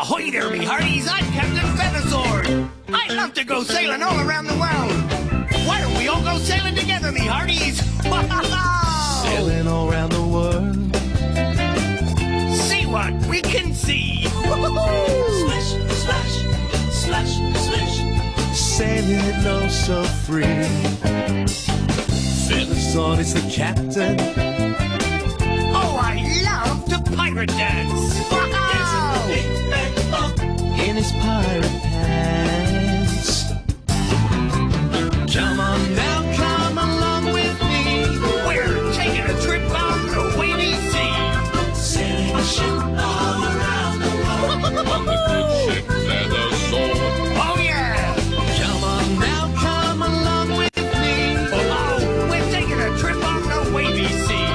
Ahoy there, me hearties! I'm Captain Feathersword. I love to go sailing all around the world. Why don't we all go sailing together, me hearties? Sailing all around the world. See what we can see. Splash, splash, splash, splash. Sailing oh so free. Feathersword is the captain. Oh, I love to pirate dance. There's a big bang bump In his pirate pants. Come on now, come along with me. We're taking a trip on the wavy sea. sailing a ship all around the world. On the good ship Feathersword. Oh, yeah. Come on now, come along with me. Oh, we're taking a trip on the wavy sea.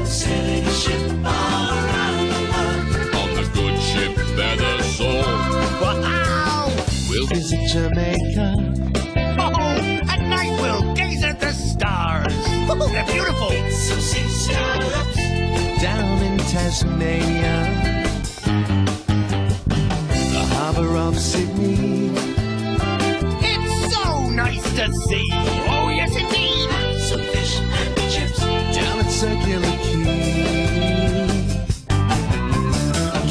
Sailing a ship all around the world. On the good ship Feathersword. Wow. We'll visit Jamaica. Oh, at night we'll gaze at the stars. They're beautiful. Some sea startups. Down in Tasmania. The harbour of Sydney. It's so nice to see. Oh, yes, indeed. And some fish and chips. Down at Circular Quay.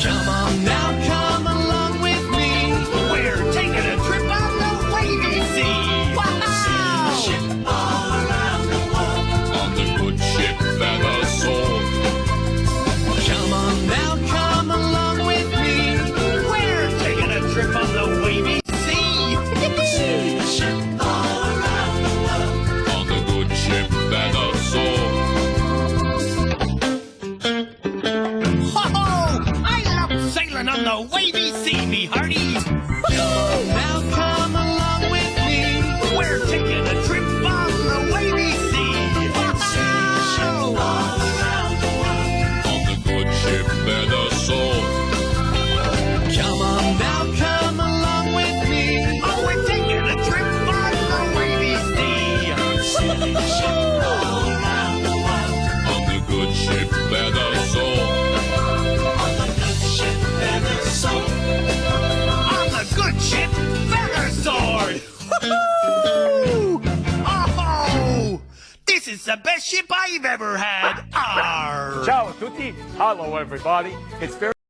Come on now, come along with me. We're taking a trip on the wavy sea. Sailing a Wow. ship all around the world. On the good ship Feathersword. Come on now, come along with me. We're taking a trip on the wavy sea. Sailing a ship all around the world. On the good ship Feathersword. Oh, I love sailing on the wavy sea, me hearties. Now come along with me. We're taking a trip on the wavy sea. All Wow. around the world. On the good ship Feathersword. Come on now, come along with me. Oh, we're taking a trip on the wavy sea. Sailing a ship all around the world. On the good ship Feathersword. On the good ship Feathersword. On the good ship Feathersword. Woo-hoo! Oh, this is the best ship I've ever had. Arr. Ciao a tutti. Hello, everybody. It's very